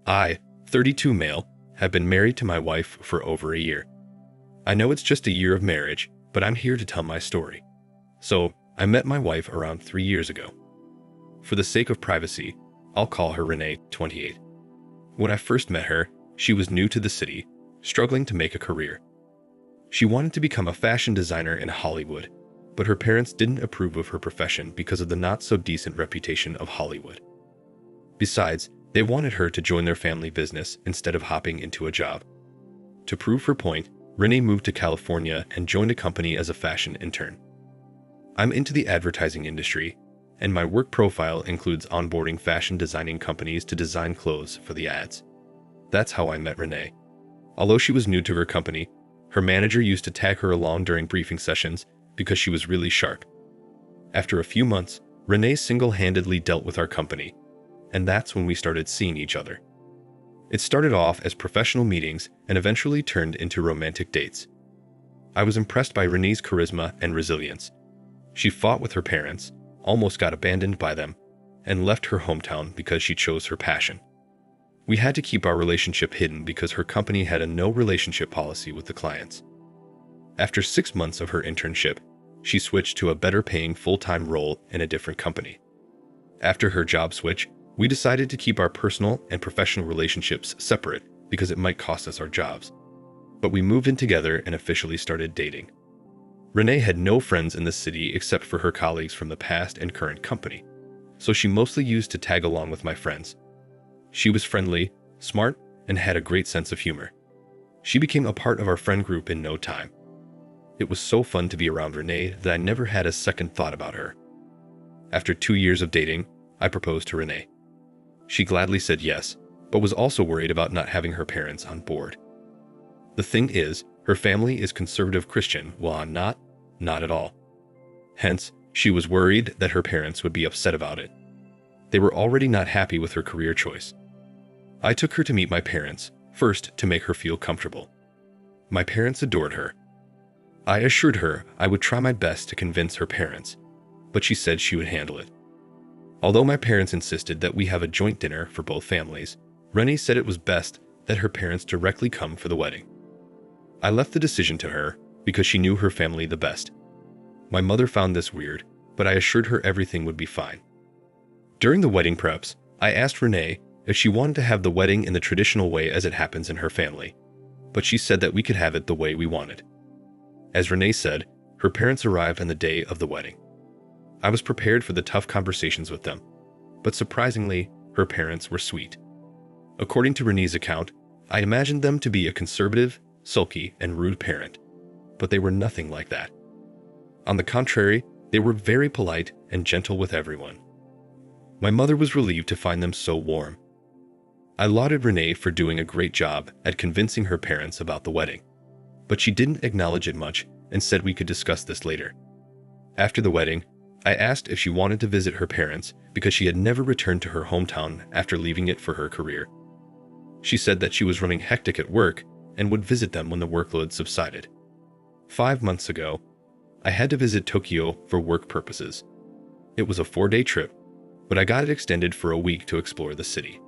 I, 32 male, have been married to my wife for over a year. I know it's just a year of marriage, but I'm here to tell my story. So, I met my wife around 3 years ago. For the sake of privacy, I'll call her Renee, 28. When I first met her, she was new to the city, struggling to make a career. She wanted to become a fashion designer in Hollywood, but her parents didn't approve of her profession because of the not-so-decent reputation of Hollywood. Besides, they wanted her to join their family business instead of hopping into a job. To prove her point, Renee moved to California and joined a company as a fashion intern. I'm into the advertising industry, and my work profile includes onboarding fashion designing companies to design clothes for the ads. That's how I met Renee. Although she was new to her company, her manager used to tag her along during briefing sessions because she was really sharp. After a few months, Renee single-handedly dealt with our company, and that's when we started seeing each other. It started off as professional meetings and eventually turned into romantic dates. I was impressed by Renee's charisma and resilience. She fought with her parents, almost got abandoned by them, and left her hometown because she chose her passion. We had to keep our relationship hidden because her company had a no-relationship policy with the clients. After 6 months of her internship, she switched to a better-paying full-time role in a different company. After her job switch, we decided to keep our personal and professional relationships separate because it might cost us our jobs. But we moved in together and officially started dating. Renee had no friends in the city except for her colleagues from the past and current company, so she mostly used to tag along with my friends. She was friendly, smart, and had a great sense of humor. She became a part of our friend group in no time. It was so fun to be around Renee that I never had a second thought about her. After 2 years of dating, I proposed to Renee. She gladly said yes, but was also worried about not having her parents on board. The thing is, her family is conservative Christian, while I'm not at all. Hence, she was worried that her parents would be upset about it. They were already not happy with her career choice. I took her to meet my parents, first to make her feel comfortable. My parents adored her. I assured her I would try my best to convince her parents, but she said she would handle it. Although my parents insisted that we have a joint dinner for both families, Renee said it was best that her parents directly come for the wedding. I left the decision to her because she knew her family the best. My mother found this weird, but I assured her everything would be fine. During the wedding preps, I asked Renee if she wanted to have the wedding in the traditional way as it happens in her family, but she said that we could have it the way we wanted. As Renee said, her parents arrived on the day of the wedding. I was prepared for the tough conversations with them, but surprisingly, her parents were sweet. According to Renee's account, I imagined them to be a conservative, sulky, and rude parent, but they were nothing like that. On the contrary, they were very polite and gentle with everyone. My mother was relieved to find them so warm. I lauded Renee for doing a great job at convincing her parents about the wedding, but she didn't acknowledge it much and said we could discuss this later. After the wedding, I asked if she wanted to visit her parents because she had never returned to her hometown after leaving it for her career. She said that she was running hectic at work and would visit them when the workload subsided. 5 months ago, I had to visit Tokyo for work purposes. It was a 4-day trip, but I got it extended for a week to explore the city.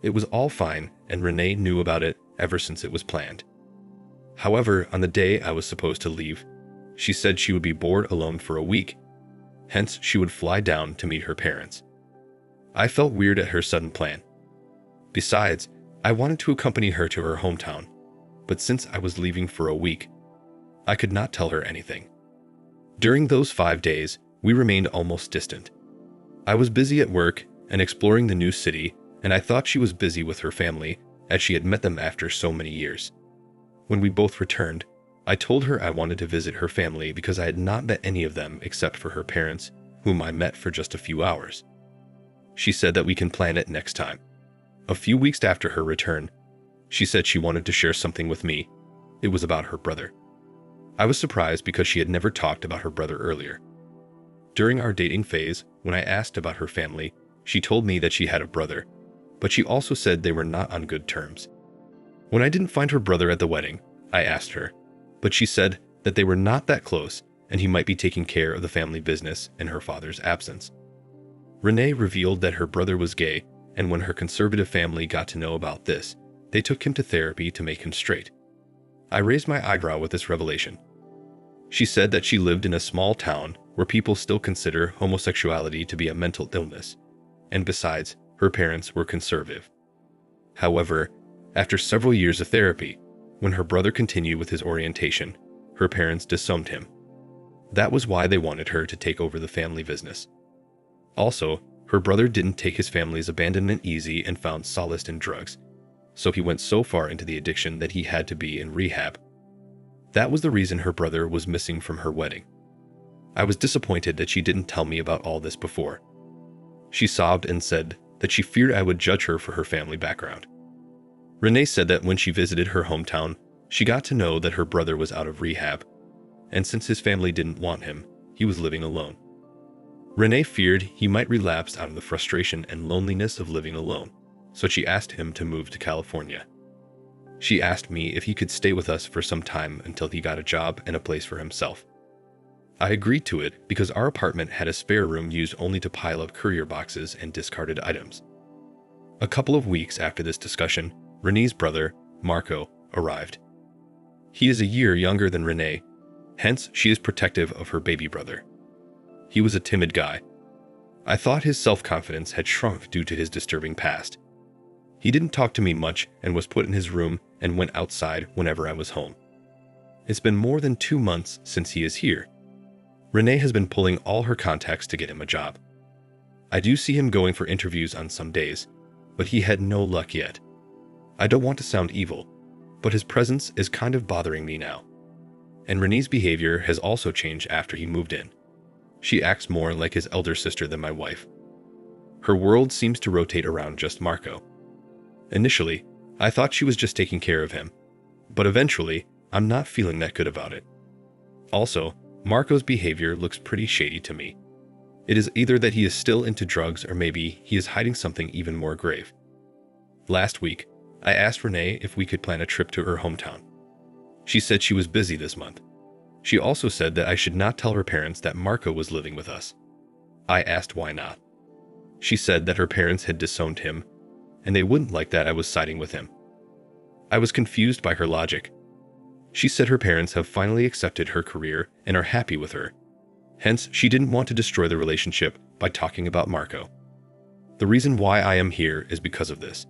It was all fine, and Renee knew about it ever since it was planned. However, on the day I was supposed to leave, she said she would be bored alone for a week. Hence, she would fly down to meet her parents. I felt weird at her sudden plan. Besides, I wanted to accompany her to her hometown, but since I was leaving for a week, I could not tell her anything. During those 5 days, we remained almost distant. I was busy at work and exploring the new city, and I thought she was busy with her family, as she had met them after so many years. When we both returned, I told her I wanted to visit her family because I had not met any of them except for her parents, whom I met for just a few hours. She said that we can plan it next time. A few weeks after her return, she said she wanted to share something with me. It was about her brother. I was surprised because she had never talked about her brother earlier. During our dating phase, when I asked about her family, she told me that she had a brother, but she also said they were not on good terms. When I didn't find her brother at the wedding, I asked her, but she said that they were not that close and he might be taking care of the family business in her father's absence. Renee revealed that her brother was gay and when her conservative family got to know about this, they took him to therapy to make him straight. I raised my eyebrow with this revelation. She said that she lived in a small town where people still consider homosexuality to be a mental illness, and besides, her parents were conservative. However, after several years of therapy, when her brother continued with his orientation, her parents disowned him. That was why they wanted her to take over the family business. Also, her brother didn't take his family's abandonment easy and found solace in drugs, so he went so far into the addiction that he had to be in rehab. That was the reason her brother was missing from her wedding. I was disappointed that she didn't tell me about all this before. She sobbed and said that she feared I would judge her for her family background. Renee said that when she visited her hometown, she got to know that her brother was out of rehab, and since his family didn't want him, he was living alone. Renee feared he might relapse out of the frustration and loneliness of living alone, so she asked him to move to California. She asked me if he could stay with us for some time until he got a job and a place for himself. I agreed to it because our apartment had a spare room used only to pile up courier boxes and discarded items. A couple of weeks after this discussion, Renee's brother, Marco, arrived. He is a year younger than Renee, hence she is protective of her baby brother. He was a timid guy. I thought his self-confidence had shrunk due to his disturbing past. He didn't talk to me much and was put in his room and went outside whenever I was home. It's been more than 2 months since he is here. Renee has been pulling all her contacts to get him a job. I do see him going for interviews on some days, but he had no luck yet. I don't want to sound evil, but his presence is kind of bothering me now. And Renee's behavior has also changed after he moved in. She acts more like his elder sister than my wife. Her world seems to rotate around just Marco. Initially, I thought she was just taking care of him, but eventually, I'm not feeling that good about it. Also, Marco's behavior looks pretty shady to me. It is either that he is still into drugs or maybe he is hiding something even more grave. Last week, I asked Renee if we could plan a trip to her hometown. She said she was busy this month. She also said that I should not tell her parents that Marco was living with us. I asked why not. She said that her parents had disowned him, and they wouldn't like that I was siding with him. I was confused by her logic. She said her parents have finally accepted her career and are happy with her. Hence, she didn't want to destroy the relationship by talking about Marco. The reason why I am here is because of this.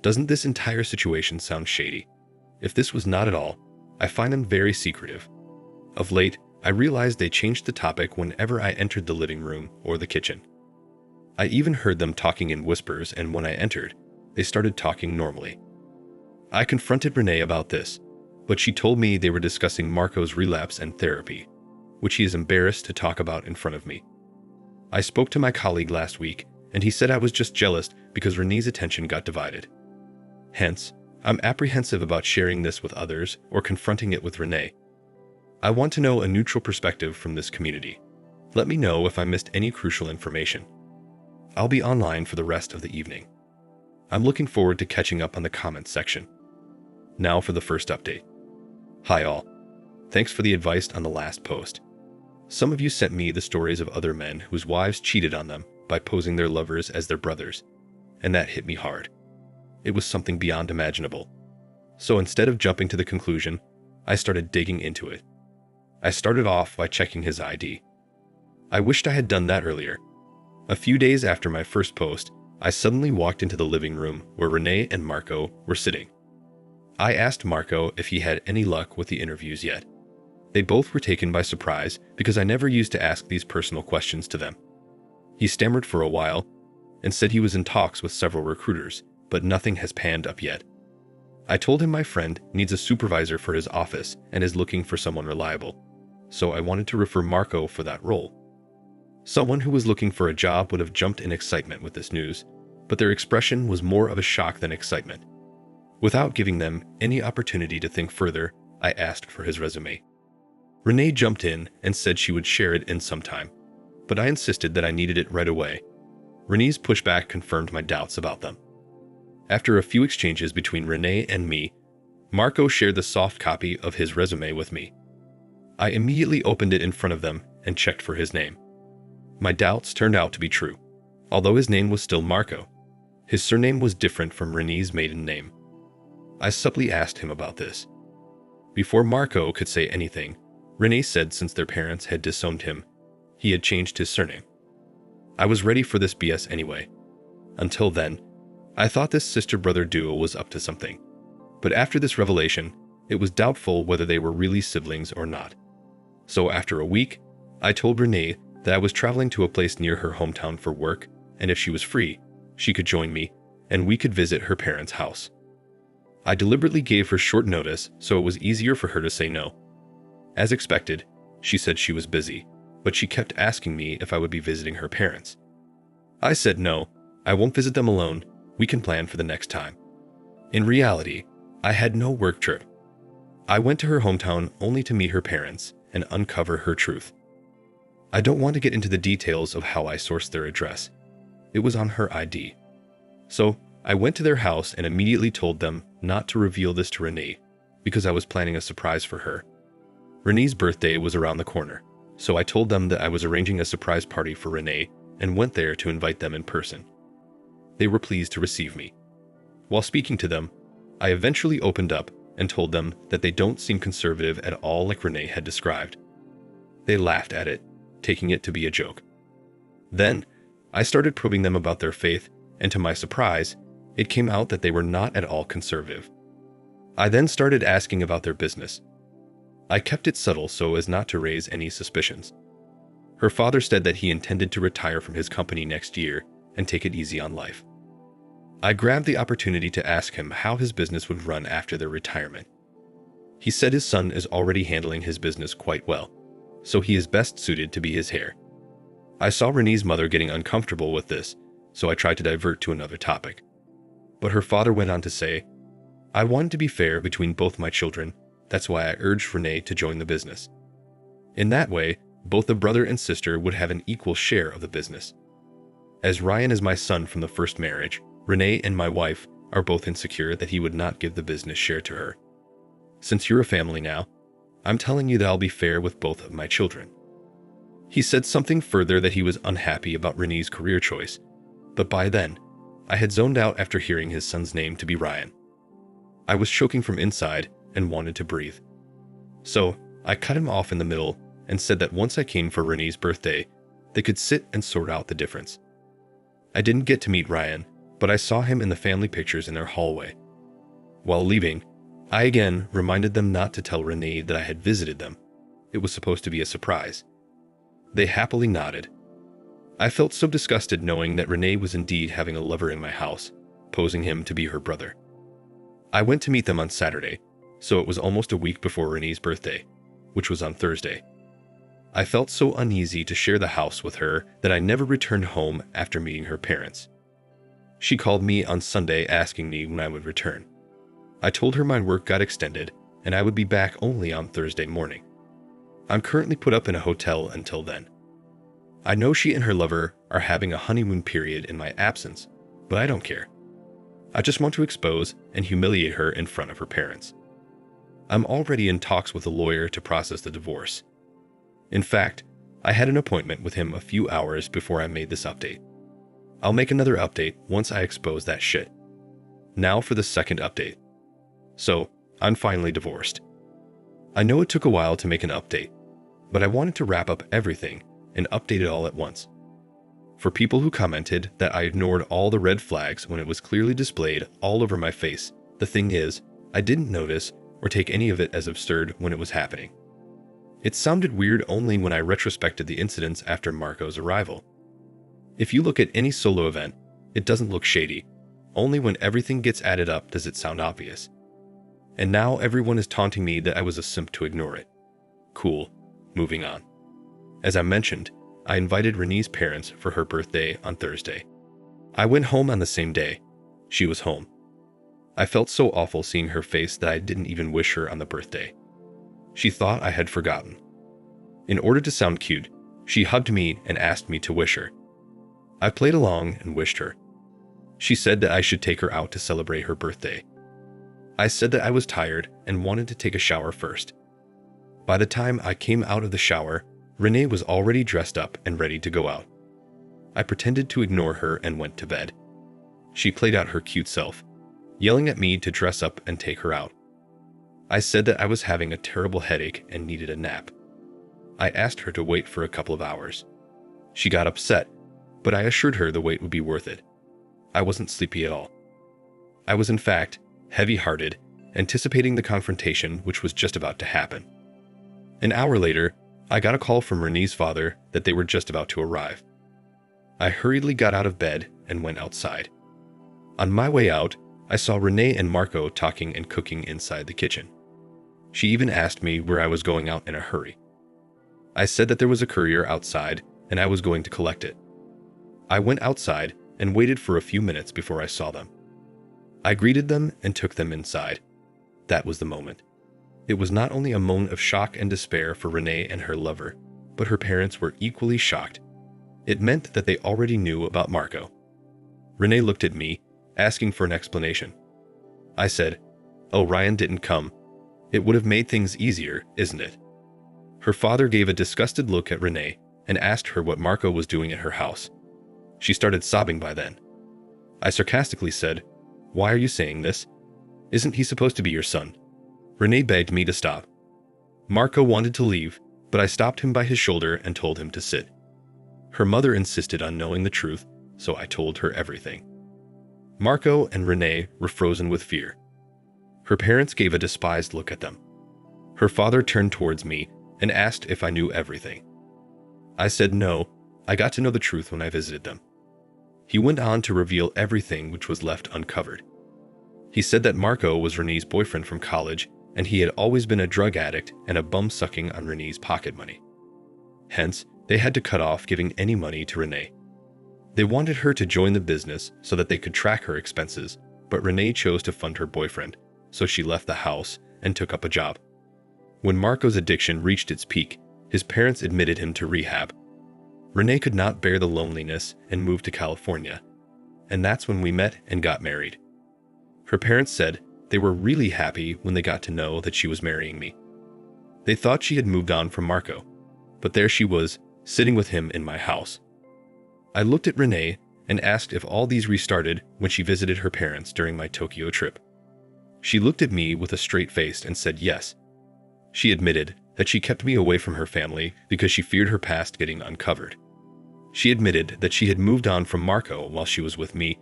Doesn't this entire situation sound shady? If this was not at all, I find them very secretive. Of late, I realized they changed the topic whenever I entered the living room or the kitchen. I even heard them talking in whispers, and when I entered, they started talking normally. I confronted Renee about this, but she told me they were discussing Marco's relapse and therapy, which he is embarrassed to talk about in front of me. I spoke to my colleague last week, and he said I was just jealous because Renee's attention got divided. Hence, I'm apprehensive about sharing this with others or confronting it with Renee. I want to know a neutral perspective from this community. Let me know if I missed any crucial information. I'll be online for the rest of the evening. I'm looking forward to catching up on the comments section. Now for the first update. Hi all. Thanks for the advice on the last post. Some of you sent me the stories of other men whose wives cheated on them by posing their lovers as their brothers, and that hit me hard. It was something beyond imaginable. So instead of jumping to the conclusion, I started digging into it. I started off by checking his ID. I wished I had done that earlier. A few days after my first post, I suddenly walked into the living room where Renee and Marco were sitting. I asked Marco if he had any luck with the interviews yet. They both were taken by surprise because I never used to ask these personal questions to them. He stammered for a while and said he was in talks with several recruiters, but nothing has panned up yet. I told him my friend needs a supervisor for his office and is looking for someone reliable, so I wanted to refer Marco for that role. Someone who was looking for a job would have jumped in excitement with this news, but their expression was more of a shock than excitement. Without giving them any opportunity to think further, I asked for his resume. Renee jumped in and said she would share it in some time, but I insisted that I needed it right away. Renee's pushback confirmed my doubts about them. After a few exchanges between Renee and me, Marco shared the soft copy of his resume with me. I immediately opened it in front of them and checked for his name. My doubts turned out to be true. Although his name was still Marco, His surname was different from Renee's maiden name. I subtly asked him about this. Before Marco could say anything, Renee said since their parents had disowned him, he had changed his surname. I was ready for this BS anyway. Until then, I thought this sister-brother duo was up to something. But after this revelation, it was doubtful whether they were really siblings or not. So after a week, I told Renee that I was traveling to a place near her hometown for work, and if she was free, she could join me, and we could visit her parents' house. I deliberately gave her short notice so it was easier for her to say no. As expected, she said she was busy, but she kept asking me if I would be visiting her parents. I said no, I won't visit them alone, we can plan for the next time. In reality, I had no work trip. I went to her hometown only to meet her parents and uncover her truth. I don't want to get into the details of how I sourced their address. It was on her ID. So, I went to their house and immediately told them not to reveal this to Renee, because I was planning a surprise for her. Renee's birthday was around the corner, so I told them that I was arranging a surprise party for Renee and went there to invite them in person. They were pleased to receive me. While speaking to them, I eventually opened up and told them that they don't seem conservative at all like Renee had described. They laughed at it, taking it to be a joke. Then, I started probing them about their faith, and to my surprise, it came out that they were not at all conservative. I then started asking about their business. I kept it subtle so as not to raise any suspicions. Her father said that he intended to retire from his company next year and take it easy on life. I grabbed the opportunity to ask him how his business would run after their retirement. He said his son is already handling his business quite well, so he is best suited to be his heir. I saw Renee's mother getting uncomfortable with this, so I tried to divert to another topic. But her father went on to say, I wanted to be fair between both my children, that's why I urged Renee to join the business. In that way, both the brother and sister would have an equal share of the business. As Ryan is my son from the first marriage, Renee and my wife are both insecure that he would not give the business share to her. Since you're a family now, I'm telling you that I'll be fair with both of my children. He said something further that he was unhappy about Renee's career choice, but by then, I had zoned out after hearing his son's name to be Ryan. I was choking from inside and wanted to breathe. So, I cut him off in the middle and said that once I came for Renee's birthday, they could sit and sort out the difference. I didn't get to meet Ryan, but I saw him in the family pictures in their hallway. While leaving, I again reminded them not to tell Renee that I had visited them. It was supposed to be a surprise. They happily nodded. I felt so disgusted knowing that Renee was indeed having a lover in my house, posing him to be her brother. I went to meet them on Saturday, so it was almost a week before Renee's birthday, which was on Thursday. I felt so uneasy to share the house with her that I never returned home after meeting her parents. She called me on Sunday asking me when I would return. I told her my work got extended and I would be back only on Thursday morning. I'm currently put up in a hotel until then. I know she and her lover are having a honeymoon period in my absence, but I don't care. I just want to expose and humiliate her in front of her parents. I'm already in talks with a lawyer to process the divorce. In fact, I had an appointment with him a few hours before I made this update. I'll make another update once I expose that shit. Now for the second update. So, I'm finally divorced. I know it took a while to make an update, but I wanted to wrap up everything and update it all at once. For people who commented that I ignored all the red flags when it was clearly displayed all over my face, the thing is, I didn't notice or take any of it as absurd when it was happening. It sounded weird only when I retrospected the incidents after Marco's arrival. If you look at any solo event, it doesn't look shady. Only when everything gets added up does it sound obvious. And now everyone is taunting me that I was a simp to ignore it. Cool, moving on. As I mentioned, I invited Renee's parents for her birthday on Thursday. I went home on the same day. She was home. I felt so awful seeing her face that I didn't even wish her on the birthday. She thought I had forgotten. In order to sound cute, she hugged me and asked me to wish her. I played along and wished her. She said that I should take her out to celebrate her birthday. I said that I was tired and wanted to take a shower first. By the time I came out of the shower, Renee was already dressed up and ready to go out. I pretended to ignore her and went to bed. She played out her cute self, yelling at me to dress up and take her out. I said that I was having a terrible headache and needed a nap. I asked her to wait for a couple of hours. She got upset, but I assured her the wait would be worth it. I wasn't sleepy at all. I was in fact heavy-hearted, anticipating the confrontation which was just about to happen. An hour later, I got a call from Renee's father that they were just about to arrive. I hurriedly got out of bed and went outside. On my way out, I saw Renee and Marco talking and cooking inside the kitchen. She even asked me where I was going out in a hurry. I said that there was a courier outside and I was going to collect it. I went outside and waited for a few minutes before I saw them. I greeted them and took them inside. That was the moment. It was not only a moment of shock and despair for Renee and her lover, but her parents were equally shocked. It meant that they already knew about Marco. Renee looked at me, asking for an explanation. I said, "Oh, Ryan didn't come. It would have made things easier, isn't it?" Her father gave a disgusted look at Renee and asked her what Marco was doing at her house. She started sobbing by then. I sarcastically said, "Why are you saying this? Isn't he supposed to be your son?" Renee begged me to stop. Marco wanted to leave, but I stopped him by his shoulder and told him to sit. Her mother insisted on knowing the truth, so I told her everything. Marco and Renee were frozen with fear. Her parents gave a despised look at them. Her father turned towards me and asked if I knew everything. I said no, I got to know the truth when I visited them. He went on to reveal everything which was left uncovered. He said that Marco was Renee's boyfriend from college, and he had always been a drug addict and a bum sucking on Renee's pocket money. Hence, they had to cut off giving any money to Renee. They wanted her to join the business so that they could track her expenses, but Renee chose to fund her boyfriend, so she left the house and took up a job. When Marco's addiction reached its peak, his parents admitted him to rehab. Renee could not bear the loneliness and moved to California, and that's when we met and got married. Her parents said they were really happy when they got to know that she was marrying me. They thought she had moved on from Marco, but there she was, sitting with him in my house. I looked at Renee and asked if all these restarted when she visited her parents during my Tokyo trip. She looked at me with a straight face and said yes. She admitted that she kept me away from her family because she feared her past getting uncovered. She admitted that she had moved on from Marco while she was with me,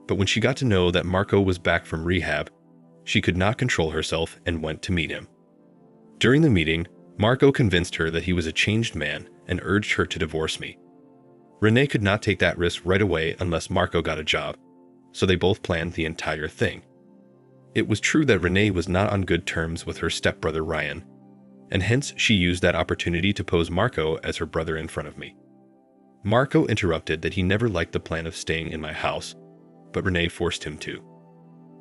but when she got to know that Marco was back from rehab, she could not control herself and went to meet him. During the meeting, Marco convinced her that he was a changed man and urged her to divorce me. Renee could not take that risk right away unless Marco got a job, so they both planned the entire thing. It was true that Renee was not on good terms with her stepbrother Ryan, and hence she used that opportunity to pose Marco as her brother in front of me. Marco interrupted that he never liked the plan of staying in my house, but Renee forced him to.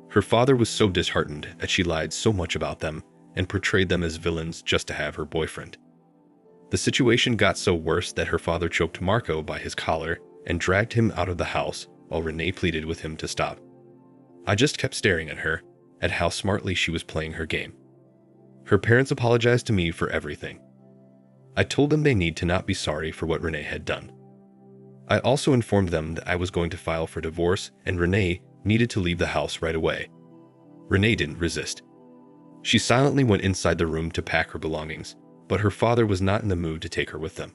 Her father was so disheartened that she lied so much about them and portrayed them as villains just to have her boyfriend. The situation got so worse that her father choked Marco by his collar and dragged him out of the house while Renee pleaded with him to stop. I just kept staring at her, at how smartly she was playing her game. Her parents apologized to me for everything. I told them they need to not be sorry for what Renee had done. I also informed them that I was going to file for divorce and Renee needed to leave the house right away. Renee didn't resist. She silently went inside the room to pack her belongings, but her father was not in the mood to take her with them.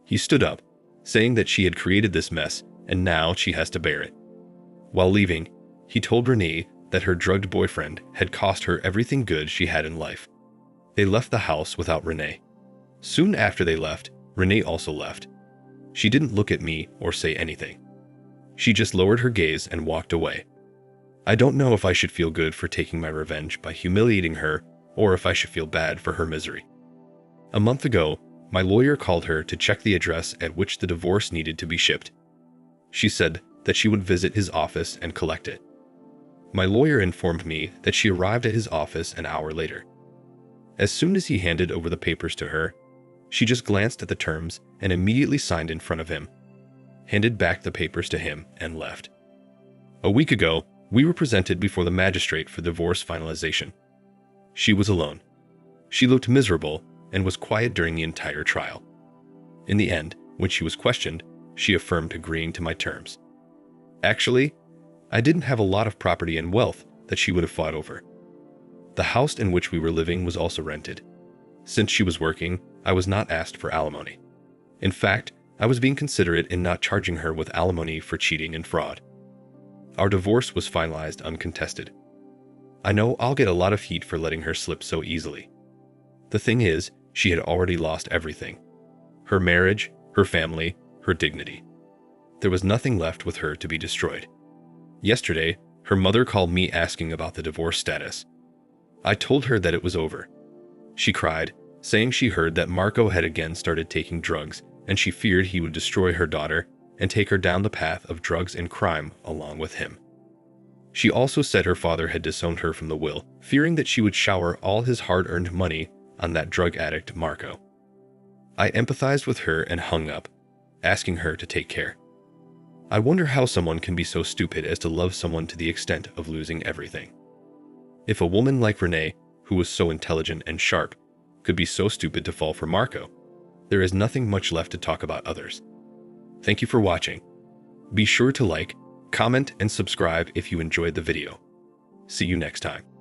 He stood up, saying that she had created this mess and now she has to bear it. While leaving, he told Renee that her drugged boyfriend had cost her everything good she had in life. They left the house without Renee. Soon after they left, Renee also left. She didn't look at me or say anything. She just lowered her gaze and walked away. I don't know if I should feel good for taking my revenge by humiliating her or if I should feel bad for her misery. A month ago, my lawyer called her to check the address at which the divorce needed to be shipped. She said that she would visit his office and collect it. My lawyer informed me that she arrived at his office an hour later. As soon as he handed over the papers to her, she just glanced at the terms and immediately signed in front of him, handed back the papers to him, and left. A week ago, we were presented before the magistrate for divorce finalization. She was alone. She looked miserable and was quiet during the entire trial. In the end, when she was questioned, she affirmed agreeing to my terms. Actually, I didn't have a lot of property and wealth that she would have fought over. The house in which we were living was also rented. Since she was working, I was not asked for alimony. In fact, I was being considerate in not charging her with alimony for cheating and fraud. Our divorce was finalized uncontested. I know I'll get a lot of heat for letting her slip so easily. The thing is, she had already lost everything. Her marriage, her family, her dignity. There was nothing left with her to be destroyed. Yesterday, her mother called me asking about the divorce status. I told her that it was over. She cried, saying she heard that Marco had again started taking drugs and she feared he would destroy her daughter and take her down the path of drugs and crime along with him. She also said her father had disowned her from the will, fearing that she would shower all his hard-earned money on that drug addict Marco. I empathized with her and hung up, asking her to take care. I wonder how someone can be so stupid as to love someone to the extent of losing everything. If a woman like Renee, who was so intelligent and sharp, could be so stupid to fall for Marco, there is nothing much left to talk about others. Thank you for watching. Be sure to like, comment, and subscribe if you enjoyed the video. See you next time.